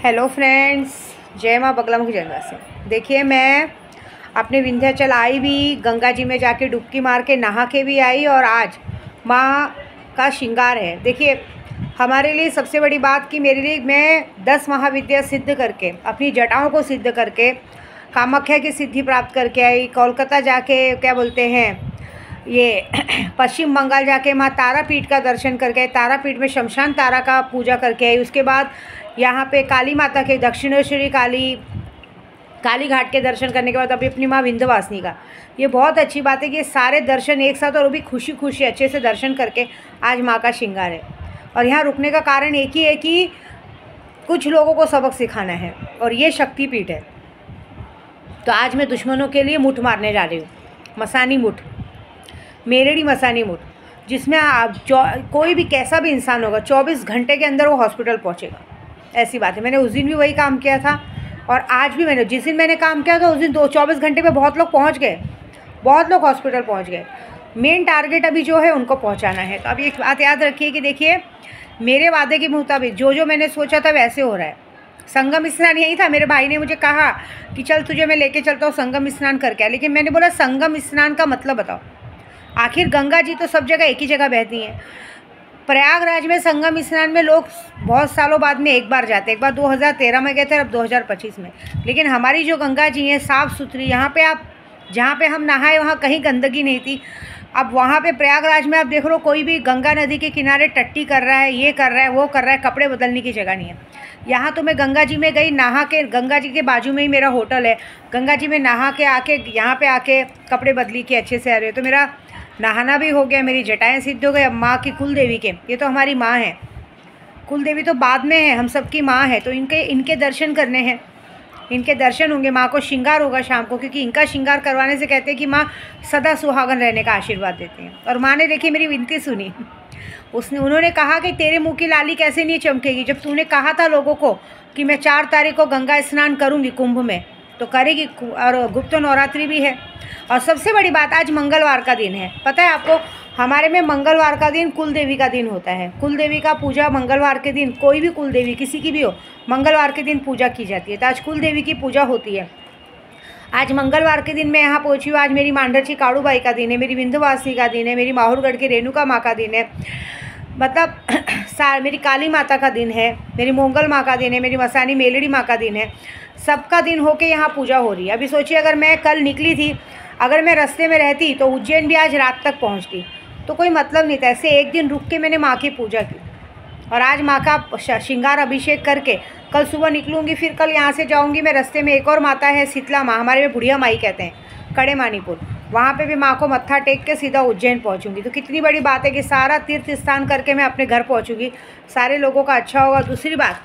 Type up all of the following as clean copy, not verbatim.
Hello friends, जय माँ बगलामुखी जय से। देखिए, मैं अपने विंध्याचल आई भी, गंगा जी में जाके डुबकी मार के नहा के भी आई और आज माँ का श्रृंगार है। देखिए, हमारे लिए सबसे बड़ी बात कि मेरे लिए मैं 10 महाविद्या सिद्ध करके, अपनी जटाओं को सिद्ध करके, कामाख्या की सिद्धि प्राप्त करके आई। कोलकाता जाके क्या बोलते हैं ये पश्चिम बंगाल जाके माँ तारापीठ का दर्शन करके, तारापीठ में शमशान तारा का पूजा करके आई। उसके बाद यहाँ पे काली माता के दक्षिणेश्वरी काली घाट के दर्शन करने के बाद अभी अपनी माँ विंध्यवासिनी का। ये बहुत अच्छी बात है कि ये सारे दर्शन एक साथ और वो भी खुशी खुशी अच्छे से दर्शन करके आज माँ का श्रृंगार है। और यहाँ रुकने का कारण एक ही है कि कुछ लोगों को सबक सिखाना है और ये शक्तिपीठ है। तो आज मैं दुश्मनों के लिए मुठ मारने जा रही हूँ, मसानी मुठ, मेलेडी मसानी मुठ, जिसमें आप कोई भी कैसा भी इंसान होगा 24 घंटे के अंदर वो हॉस्पिटल पहुँचेगा। ऐसी बात है। मैंने उस दिन भी वही काम किया था और आज भी मैंने, जिस दिन मैंने काम किया था उस दिन 24 घंटे में बहुत लोग पहुँच गए, बहुत लोग हॉस्पिटल पहुँच गए। मेन टारगेट अभी जो है उनको पहुँचाना है। तो अब एक बात याद रखिए कि देखिए, मेरे वादे के मुताबिक जो मैंने सोचा था वैसे हो रहा है। संगम स्नान यही था। मेरे भाई ने मुझे कहा कि चल तुझे मैं लेके चलता हूँ संगम स्नान करके, लेकिन मैंने बोला संगम स्नान का मतलब बताओ। आखिर गंगा जी तो सब जगह एक ही जगह बहती हैं। प्रयागराज में संगम स्नान में लोग बहुत सालों बाद में एक बार जाते हैं। एक बार 2013 में गए थे, अब 2025 में। लेकिन हमारी जो गंगा जी हैं साफ़ सुथरी, यहाँ पे आप जहाँ पे हम नहाए वहाँ कहीं गंदगी नहीं थी। अब वहाँ पे प्रयागराज में आप देख लो, कोई भी गंगा नदी के किनारे टट्टी कर रहा है, ये कर रहा है, वो कर रहा है, कपड़े बदलने की जगह नहीं है। यहाँ तो मैं गंगा जी में गई, नहा के, गंगा जी के बाजू में ही मेरा होटल है, गंगा जी में नहा के आके यहाँ पे आके कपड़े बदली के अच्छे से आ रहे हो। तो मेरा नहाना भी हो गया, मेरी जटाएं सिद्ध हो गई। अब माँ की कुल देवी के, ये तो हमारी माँ है, कुल देवी तो बाद में है, हम सबकी माँ है। तो इनके दर्शन करने हैं, इनके दर्शन होंगे। माँ को श्रृंगार होगा शाम को, क्योंकि इनका श्रृंगार करवाने से कहते हैं कि माँ सदा सुहागन रहने का आशीर्वाद देती हैं। और माँ ने देखिए मेरी विनती सुनी, उन्होंने कहा कि तेरे मुँह की लाली कैसे नहीं चमकेगी। जब तूने कहा था लोगों को कि मैं 4 तारीख को गंगा स्नान करूँगी कुंभ में, तो करेगी। और गुप्त नवरात्रि भी है। और सबसे बड़ी बात, आज मंगलवार का दिन है। पता है आपको, हमारे में मंगलवार का दिन कुल देवी का दिन होता है। कुल देवी का पूजा मंगलवार के दिन, कोई भी कुल देवी किसी की भी हो, मंगलवार के दिन पूजा की जाती है। तो आज कुल देवी की पूजा होती है। आज मंगलवार के दिन मैं यहाँ पहुँची हूँ। आज मेरी मांडरची काड़ूबाई का दिन है, मेरी विंध्यवासिनी का दिन है, मेरी माहौरगढ़ की रेणुका माँ का दिन है, मतलब मेरी काली माता का दिन है, मेरी मोंगल माँ का दिन है, मेरी मसानी मेलेडी माँ का दिन है। सबका दिन होके यहाँ पूजा हो रही है। अभी सोचिए, अगर मैं कल निकली थी, अगर मैं रास्ते में रहती तो उज्जैन भी आज रात तक पहुँचती, तो कोई मतलब नहीं था। ऐसे एक दिन रुक के मैंने माँ की पूजा की और आज माँ का श्रृंगार अभिषेक करके कल सुबह निकलूँगी। फिर कल यहाँ से जाऊँगी मैं, रास्ते में एक और माता है शीतला माँ, हमारे में बुढ़िया माई कहते हैं, कड़े मानीपुर, वहाँ पे भी माँ को मत्था टेक के सीधा उज्जैन पहुँचूँगी। तो कितनी बड़ी बात है कि सारा तीर्थ स्थान करके मैं अपने घर पहुँचूँगी। सारे लोगों का अच्छा होगा। दूसरी बात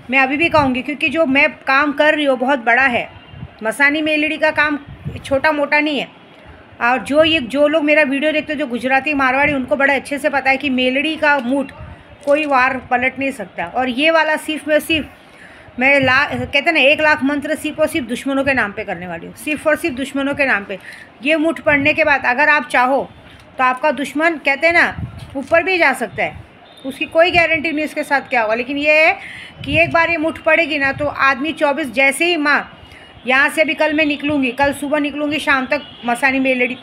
मैं अभी भी कहूँगी, क्योंकि जो मैं काम कर रही हूँ बहुत बड़ा है। मसानी मेलेडी का काम छोटा मोटा नहीं है। और जो लोग मेरा वीडियो देखते हैं, जो गुजराती मारवाड़ी, उनको बड़ा अच्छे से पता है कि मेलेडी का मुठ कोई वार पलट नहीं सकता। और ये वाला सिर्फ मैं कहते हैं ना, 1 लाख मंत्र सिर्फ और सिर्फ दुश्मनों के नाम पे करने वाली हूँ, सिर्फ और सिर्फ दुश्मनों के नाम पे। ये मुठ पढ़ने के बाद अगर आप चाहो तो आपका दुश्मन, कहते हैं ना, ऊपर भी जा सकता है, उसकी कोई गारंटी नहीं उसके साथ क्या होगा। लेकिन ये है कि एक बार ये मुठ पड़ेगी ना, तो आदमी 24, जैसे ही माँ यहाँ से भी कल मैं निकलूँगी, कल सुबह निकलूँगी, शाम तक मसानी मेलेडी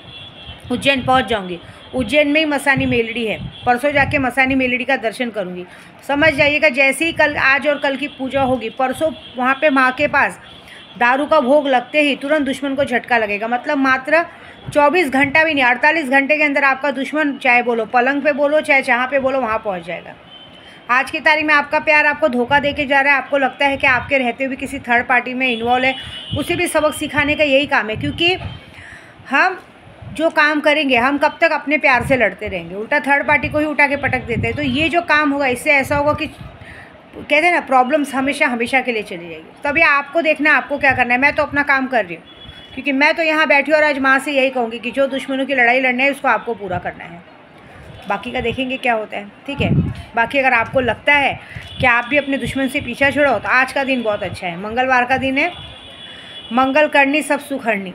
उज्जैन पहुँच जाऊँगी। उज्जैन में ही मसानी मेलेडी है, परसों जाके मसानी मेलेडी का दर्शन करूँगी। समझ जाइएगा, जैसे ही कल, आज और कल की पूजा होगी, परसों वहाँ पे माँ के पास दारू का भोग लगते ही तुरंत दुश्मन को झटका लगेगा। मतलब मात्र 24 घंटा भी नहीं, 48 घंटे के अंदर आपका दुश्मन, चाहे बोलो पलंग पे बोलो, चाहे जहाँ पे बोलो, वहाँ पहुँच जाएगा। आज की तारीख में आपका प्यार आपको धोखा देके जा रहा है, आपको लगता है कि आपके रहते हुए किसी थर्ड पार्टी में इन्वॉल्व है, उसे भी सबक सिखाने का यही काम है। क्योंकि हम जो काम करेंगे, हम कब तक अपने प्यार से लड़ते रहेंगे, उल्टा थर्ड पार्टी को ही उठा के पटक देते हैं। तो ये जो काम होगा, इससे ऐसा होगा कि कहते हैं ना, प्रॉब्लम्स हमेशा के लिए चली जाएगी। तभी आपको देखना आपको क्या करना है। मैं तो अपना काम कर रही हूँ, क्योंकि मैं तो यहाँ बैठी हूँ और आज माँ से यही कहूँगी कि जो दुश्मनों की लड़ाई लड़ना है उसको आपको पूरा करना है। बाकी का देखेंगे क्या होता है, ठीक है। बाकी अगर आपको लगता है कि आप भी अपने दुश्मन से पीछा छोड़ो, तो आज का दिन बहुत अच्छा है। मंगलवार का दिन है, मंगल करनी सब सुख हरनी,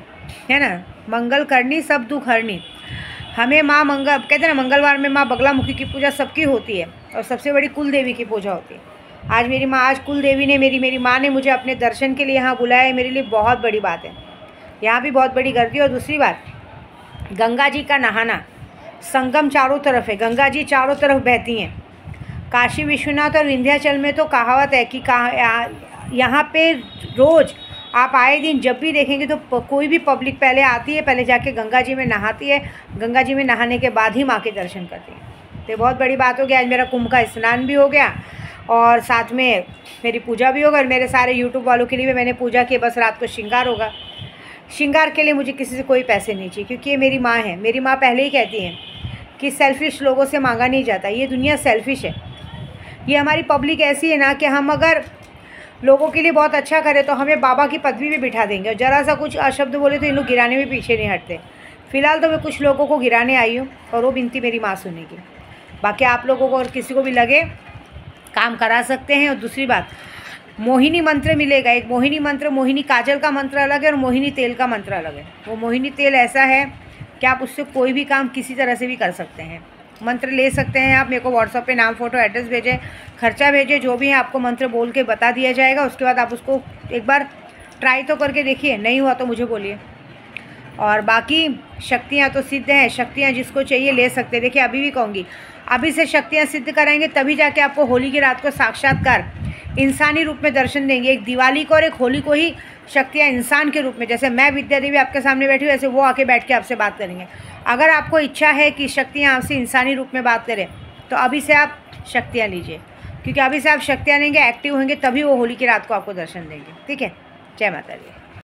है ना, मंगल करनी सब दुख हरनी। हमें माँ कहते हैं ना, मंगलवार में माँ बगलामुखी की पूजा सबकी होती है और सबसे बड़ी कुल देवी की पूजा होती है। आज मेरी माँ, आज कुल देवी ने, मेरी माँ ने मुझे अपने दर्शन के लिए यहाँ बुलाया है, मेरे लिए बहुत बड़ी बात है। यहाँ भी बहुत बड़ी गर्दी। और दूसरी बात, गंगा जी का नहाना, संगम चारों तरफ है, गंगा जी चारों तरफ बहती हैं। काशी विश्वनाथ और विंध्याचल में तो कहावत है कि यहाँ पे रोज़ आप आए दिन जब भी देखेंगे तो कोई भी पब्लिक पहले आती है, पहले जाके गंगा जी में नहाती है, गंगा जी में नहाने के बाद ही माँ के दर्शन करती है। तो बहुत बड़ी बात हो गया। आज मेरा कुंभ का स्नान भी हो गया और साथ में मेरी पूजा भी होगा। और मेरे सारे यूट्यूब वालों के लिए भी मैंने पूजा की, बस रात को श्रृंगार होगा। श्रृंगार के लिए मुझे किसी से कोई पैसे नहीं चाहिए, क्योंकि ये मेरी माँ है। मेरी माँ पहले ही कहती है कि सेल्फिश लोगों से मांगा नहीं जाता, ये दुनिया सेल्फिश है। ये हमारी पब्लिक ऐसी है ना कि हम अगर लोगों के लिए बहुत अच्छा करें तो हमें बाबा की पदवी भी बिठा देंगे, और ज़रा सा कुछ अशब्द बोले तो इन लोग गिराने में पीछे नहीं हटते। फ़िलहाल तो मैं कुछ लोगों को गिराने आई हूँ और वो विनती मेरी माँ सुनेगी। बाकी आप लोगों को और किसी को भी लगे काम करा सकते हैं। और दूसरी बात, मोहिनी मंत्र मिलेगा। एक मोहिनी मंत्र, मोहिनी काजल का मंत्र अलग है और मोहिनी तेल का मंत्र अलग है। वो मोहिनी तेल ऐसा है कि आप उससे कोई भी काम किसी तरह से भी कर सकते हैं। मंत्र ले सकते हैं आप। मेरे को व्हाट्सएप पे नाम, फ़ोटो, एड्रेस भेजें, खर्चा भेजें, जो भी है आपको मंत्र बोल के बता दिया जाएगा। उसके बाद आप उसको एक बार ट्राई तो करके देखिए, नहीं हुआ तो मुझे बोलिए। और बाकी शक्तियाँ तो सिद्ध हैं, शक्तियाँ जिसको चाहिए ले सकते हैं। देखिए अभी भी कहूँगी, अभी से शक्तियाँ सिद्ध कराएंगे तभी जाके आपको होली की रात को साक्षात्कार इंसानी रूप में दर्शन देंगे। एक दिवाली को और एक होली को ही शक्तियाँ इंसान के रूप में, जैसे मैं विद्या देवी आपके सामने बैठी हूँ, ऐसे वो आके बैठ के आपसे बात करेंगे। अगर आपको इच्छा है कि शक्तियाँ आपसे इंसानी रूप में बात करें तो अभी से आप शक्तियाँ लीजिए, क्योंकि अभी से आप शक्तियाँ लेंगे, एक्टिव होंगे, तभी वो होली की रात को आपको दर्शन देंगे। ठीक है, जय माता दी।